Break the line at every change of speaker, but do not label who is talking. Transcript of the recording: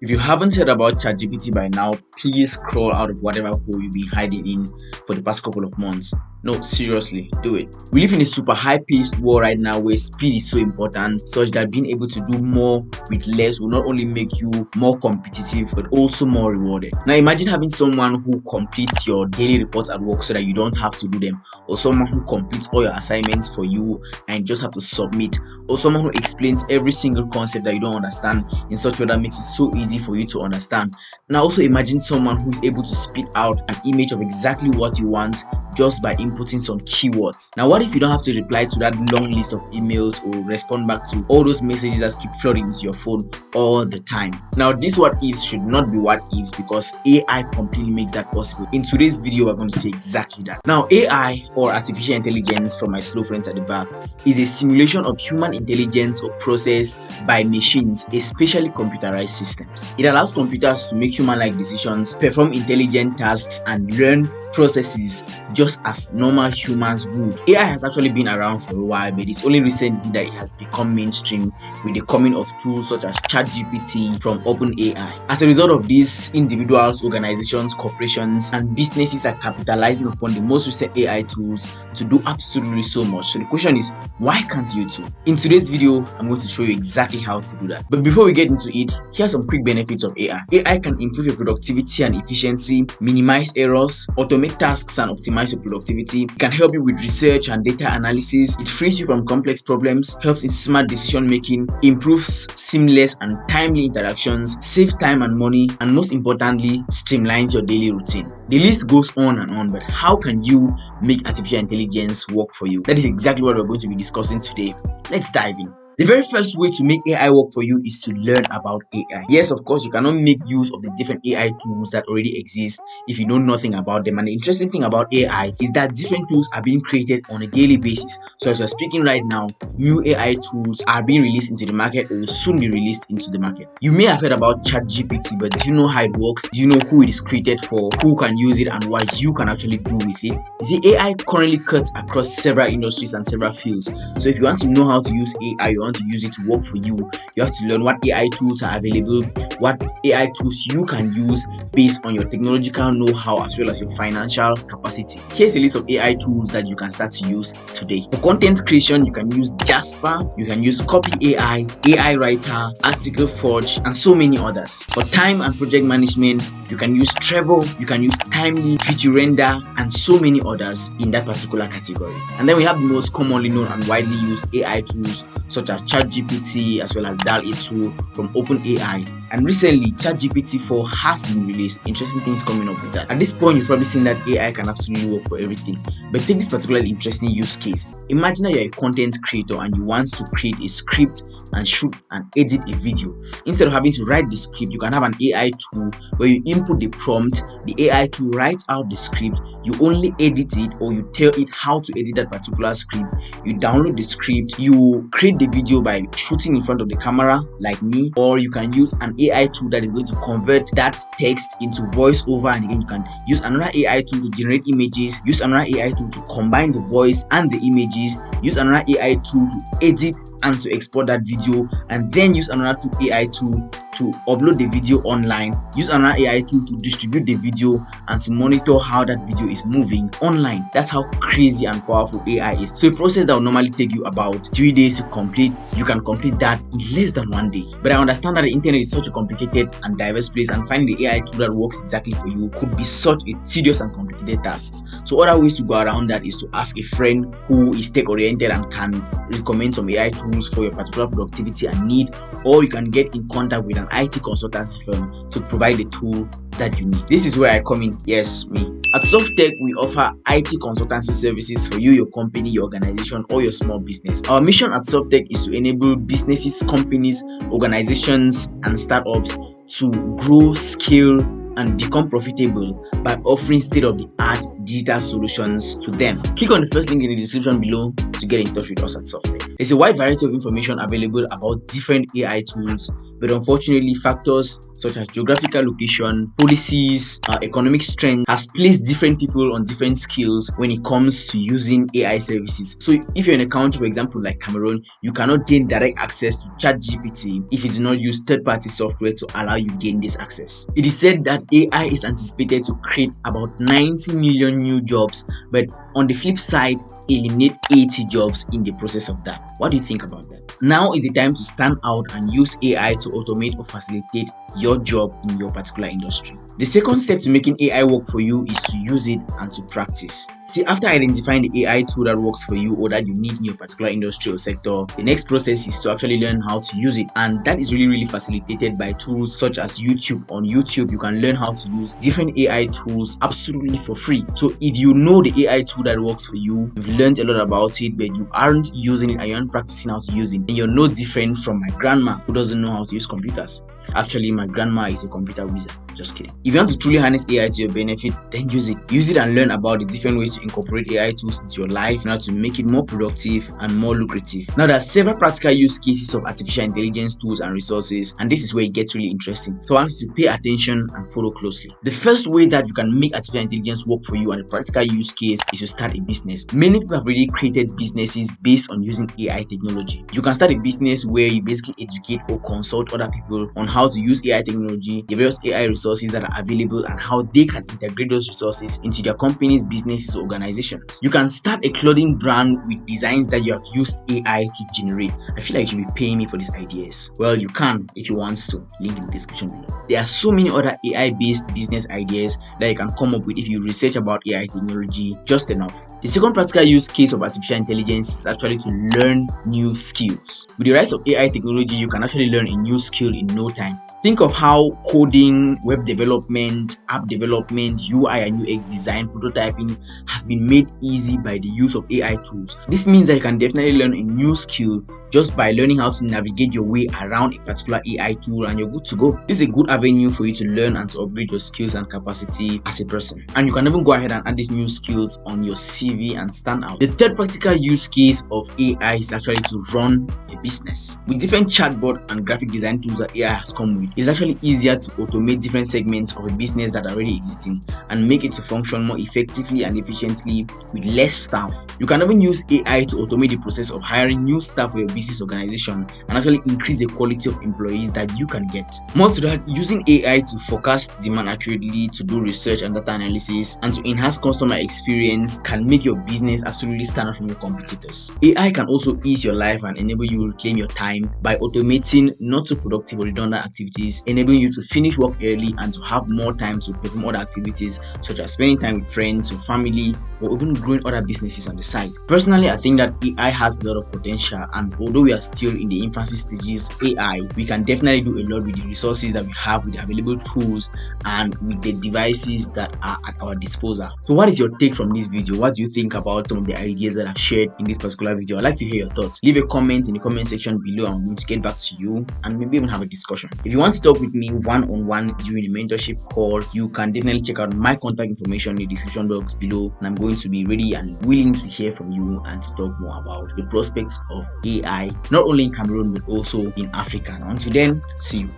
If you haven't heard about ChatGPT by now, please crawl out of whatever hole you've been hiding in for the past couple of months. No, seriously, do it. We live in a super high-paced world right now where speed is so important, such that being able to do more with less will not only make you more competitive, but also more rewarded. Now imagine having someone who completes your daily reports at work so that you don't have to do them, or someone who completes all your assignments for you and you just have to submit, or someone who explains every single concept that you don't understand in such a way that makes it so easy for you to understand. Now also imagine someone who is able to spit out an image of exactly what you want just by inputting some keywords. Now what if you don't have to reply to that long list of emails or respond back to all those messages that keep flooding into your phone all the time? Now this what ifs should not be what ifs, because AI completely makes that possible. In today's video we're going to say exactly that. Now AI, or artificial intelligence for my slow friends at the back, is a simulation of human intelligence or process by machines, especially computerized systems. It allows computers to make human-like decisions, perform intelligent tasks, and learn processes just as normal humans would. AI has actually been around for a while, but it's only recently that it has become mainstream with the coming of tools such as ChatGPT from OpenAI. As a result of this, individuals, organizations, corporations, and businesses are capitalizing upon the most recent AI tools to do absolutely so much. So the question is, why can't you too? In today's video, I'm going to show you exactly how to do that. But before we get into it, here are some quick benefits of AI. AI can improve your productivity and efficiency, minimize errors, automate tasks and optimize your productivity. It can help you with research and data analysis. It frees you from complex problems, helps in smart decision making, improves seamless and timely interactions, saves time and money, and most importantly, streamlines your daily routine. The list goes on, but how can you make artificial intelligence work for you? That is exactly what we're going to be discussing today. Let's dive in. The very first way to make AI work for you is to learn about AI. Yes, of course, you cannot make use of the different AI tools that already exist if you know nothing about them. And the interesting thing about AI is that different tools are being created on a daily basis. So as you're speaking right now, new AI tools are being released into the market or will soon be released into the market. You may have heard about ChatGPT, but do you know how it works? Do you know who it is created for, who can use it, and what you can actually do with it? You see, AI currently cuts across several industries and several fields. So if you want to know how to use AI, you want to use it to work for you, you have to learn what AI tools are available, what AI tools you can use based on your technological know-how as well as your financial capacity. Here's a list of AI tools that you can start to use today. For content creation, you can use Jasper, you can use Copy AI, AI Writer, Article Forge, and so many others. For time and project management, you can use Trello, you can use Timely, Render, and so many others in that particular category. And then we have the most commonly known and widely used AI tools such as ChatGPT as well as DALL-E2 from OpenAI. And recently, ChatGPT 4 has been released. Interesting things coming up with that. At this point, you've probably seen that AI can absolutely work for everything. But take this particularly interesting use case. Imagine that you're a content creator and you want to create a script and shoot and edit a video. Instead of having to write the script, you can have an AI tool where you input the prompt, the AI tool writes out the script, you only edit it or you tell it how to edit that particular script, you download the script, you create the video by shooting in front of the camera like me, or you can use an AI tool that is going to convert that text into voiceover, and again you can use another AI tool to generate images, use another AI tool to combine the voice and the images, use another AI tool to edit and to export that video, and then use another AI tool to upload the video online, use another AI tool to distribute the video and to monitor how that video is moving online. That's how crazy and powerful AI is. So a process that would normally take you about 3 days to complete, you can complete that in less than 1 day. But I understand that the internet is such a complicated and diverse place, and finding the AI tool that works exactly for you could be such a tedious and complicated task. So other ways to go around that is to ask a friend who is tech oriented and can recommend some AI tools for your particular productivity and need, or you can get in contact with an IT consultancy firm to provide the tool that you need. This is where I come in. Yes, me. At Substack, we offer IT consultancy services for you, your company, your organization, or your small business. Our mission at Substack is to enable businesses, companies, organizations, and startups to grow, scale, and become profitable by offering state-of-the-art digital solutions to them. Click on the first link in the description below to get in touch with us at Substack. There's a wide variety of information available about different AI tools, but unfortunately factors such as geographical location, policies, economic strength has placed different people on different skills when it comes to using AI services. So if you're in a country, for example, like Cameroon, you cannot gain direct access to chatgpt if you do not use third-party software to allow you gain this access. It is said that AI is anticipated to create about 90 million new jobs, but on the flip side, eliminate 80 jobs in the process of that. What do you think about that? Now is the time to stand out and use AI to automate or facilitate your job in your particular industry. The second step to making AI work for you is to use it and to practice. See, after identifying the AI tool that works for you or that you need in your particular industry or sector, the next process is to actually learn how to use it. And that is really facilitated by tools such as YouTube. On YouTube, you can learn how to use different AI tools absolutely for free. So if you know the AI tool that works for you, you've learned a lot about it, but you aren't using it and you aren't practicing how to use it, then you're no different from my grandma who doesn't know how to use computers. Actually, my grandma is a computer wizard. Just kidding. If you want to truly harness AI to your benefit, then use it. Use it and learn about the different ways to incorporate AI tools into your life in order to make it more productive and more lucrative. Now, there are several practical use cases of artificial intelligence tools and resources, and this is where it gets really interesting. So I want you to pay attention and follow closely. The first way that you can make artificial intelligence work for you and a practical use case is to start a business. Many people have already created businesses based on using AI technology. You can start a business where you basically educate or consult other people on how to use AI technology, the various AI resources that are available, and how they can integrate those resources into their companies, businesses, organizations. You can start a clothing brand with designs that you have used AI to generate. I feel like you should be paying me for these ideas. Well, you can if you want to. Link in the description below. There are so many other AI-based business ideas that you can come up with if you research about AI technology just enough. The second practical use case of artificial intelligence is actually to learn new skills. With the rise of AI technology, you can actually learn a new skill in no time. Think of how coding, web development, app development, UI and UX design, prototyping has been made easy by the use of AI tools. This means that you can definitely learn a new skill just by learning how to navigate your way around a particular AI tool, and you're good to go. This is a good avenue for you to learn and to upgrade your skills and capacity as a person. And you can even go ahead and add these new skills on your CV and stand out. The third practical use case of AI is actually to run a business. With different chatbot and graphic design tools that AI has come with, it's actually easier to automate different segments of a business that are already existing and make it to function more effectively and efficiently with less staff. You can even use AI to automate the process of hiring new staff for your business organization and actually increase the quality of employees that you can get. More to that, using AI to forecast demand accurately, to do research and data analysis, and to enhance customer experience can make your business absolutely stand out from your competitors. AI can also ease your life and enable you to reclaim your time by automating not so productive or redundant activities, enabling you to finish work early and to have more time to perform other activities such as spending time with friends or family, or even growing other businesses on the side. Personally, I think that AI has a lot of potential, and although we are still in the infancy stages of AI, we can definitely do a lot with the resources that we have, with the available tools, and with the devices that are at our disposal. So what is your take from this video? What do you think about some of the ideas that I've shared in this particular video? I'd like to hear your thoughts. Leave a comment in the comment section below. I'm going to get back to you and maybe even have a discussion. If you want to talk with me one-on-one during a mentorship call, you can definitely check out my contact information in the description box below, and I'm going to be ready and willing to hear from you and to talk more about the prospects of AI, not only in Cameroon but also in Africa. And until then, see you.